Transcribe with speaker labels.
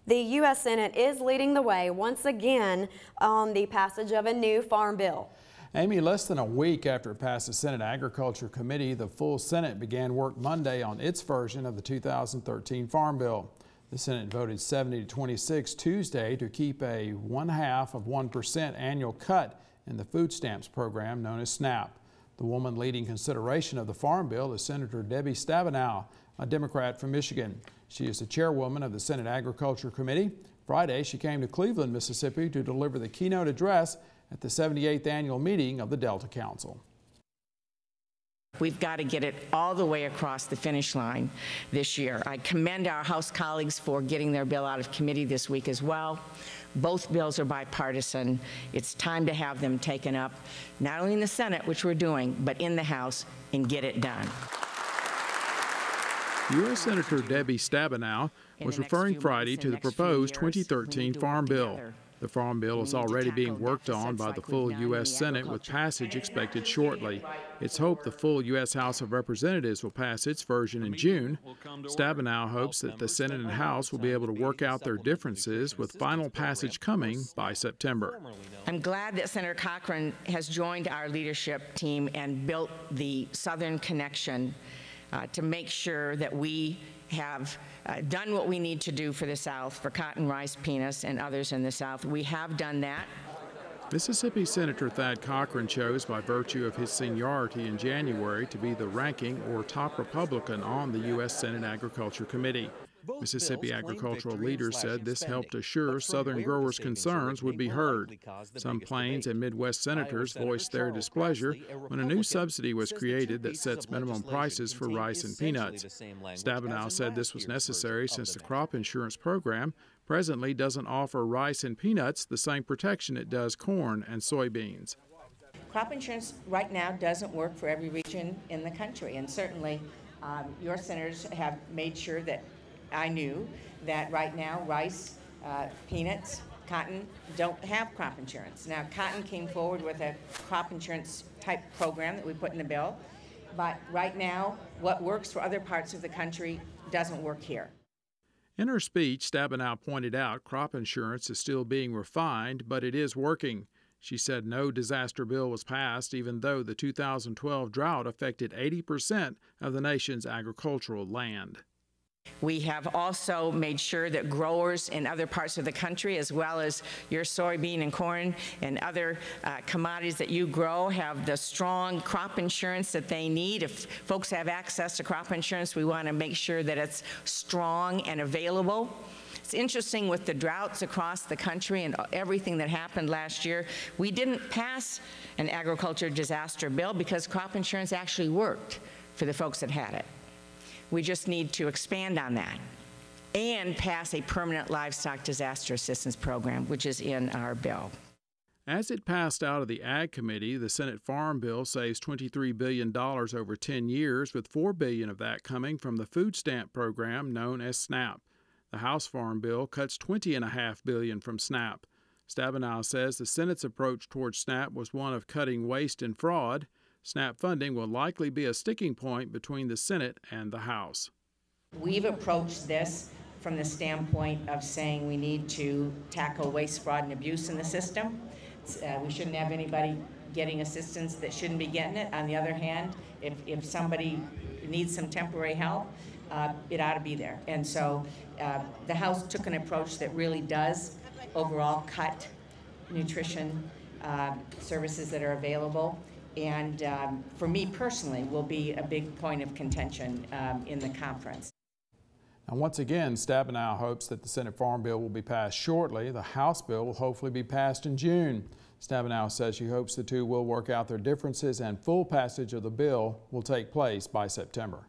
Speaker 1: The U.S. Senate is leading the way once again on the passage of a new farm bill.
Speaker 2: Amy, less than a week after it passed the Senate Agriculture Committee, the full Senate began work Monday on its version of the 2013 Farm Bill. The Senate voted 70-26 Tuesday to keep a 0.5% annual cut in the food stamps program known as SNAP. The woman leading consideration of the Farm Bill is Senator Debbie Stabenow, a Democrat from Michigan. She is the chairwoman of the Senate Agriculture Committee. Friday, she came to Cleveland, Mississippi to deliver the keynote address at the 78th annual meeting of the Delta Council.
Speaker 3: We've got to get it all the way across the finish line this year. I commend our House colleagues for getting their bill out of committee this week as well. Both bills are bipartisan. It's time to have them taken up, not only in the Senate, which we're doing, but in the House, and get it done.
Speaker 2: U.S. Senator Debbie Stabenow was referring Friday to the proposed 2013 Farm Bill. The Farm Bill is already being worked on by the full U.S. Senate, with passage expected shortly. It's hoped the full U.S. House of Representatives will pass its version in June. Stabenow hopes that the Senate and House will be able to work out their differences, with final passage coming by September.
Speaker 3: I'm glad that Senator Cochran has joined our leadership team and built the Southern Connection to make sure that we have done what we need to do for the South, for cotton, rice, peanuts, and others in the South. We have done that.
Speaker 2: Mississippi Senator Thad Cochran chose, by virtue of his seniority in January, to be the ranking or top Republican on the U.S. Senate Agriculture Committee. Mississippi agricultural leaders said this helped assure Southern growers' concerns would be heard. Some Plains and Midwest senators voiced their displeasure when a new subsidy was created that sets minimum prices for rice and peanuts. Stabenow said this was necessary since the crop insurance program presently doesn't offer rice and peanuts the same protection it does corn and soybeans.
Speaker 3: Crop insurance right now doesn't work for every region in the country, and certainly your senators have made sure that I knew that right now rice, peanuts, cotton don't have crop insurance. Now, cotton came forward with a crop insurance type program that we put in the bill, but right now what works for other parts of the country doesn't work here.
Speaker 2: In her speech, Stabenow pointed out crop insurance is still being refined, but it is working. She said no disaster bill was passed, even though the 2012 drought affected 80% of the nation's agricultural land.
Speaker 3: We have also made sure that growers in other parts of the country, as well as your soybean and corn and other commodities that you grow, have the strong crop insurance that they need. If folks have access to crop insurance, we want to make sure that it's strong and available. It's interesting with the droughts across the country and everything that happened last year, we didn't pass an agriculture disaster bill because crop insurance actually worked for the folks that had it. We just need to expand on that and pass a permanent livestock disaster assistance program, which is in our bill.
Speaker 2: As it passed out of the Ag Committee, the Senate Farm Bill saves $23 billion over 10 years, with $4 billion of that coming from the food stamp program known as SNAP. The House Farm Bill cuts $20.5 billion from SNAP. Stabenow says the Senate's approach towards SNAP was one of cutting waste and fraud. SNAP funding will likely be a sticking point between the Senate and the House.
Speaker 3: We've approached this from the standpoint of saying we need to tackle waste, fraud, and abuse in the system. We shouldn't have anybody getting assistance that shouldn't be getting it. On the other hand, if somebody needs some temporary help, it ought to be there. And so the House took an approach that really does overall cut nutrition services that are available. And for me personally, will be a big point of contention in the conference.
Speaker 2: And once again, Stabenow hopes that the Senate Farm Bill will be passed shortly. The House bill will hopefully be passed in June. Stabenow says she hopes the two will work out their differences and full passage of the bill will take place by September.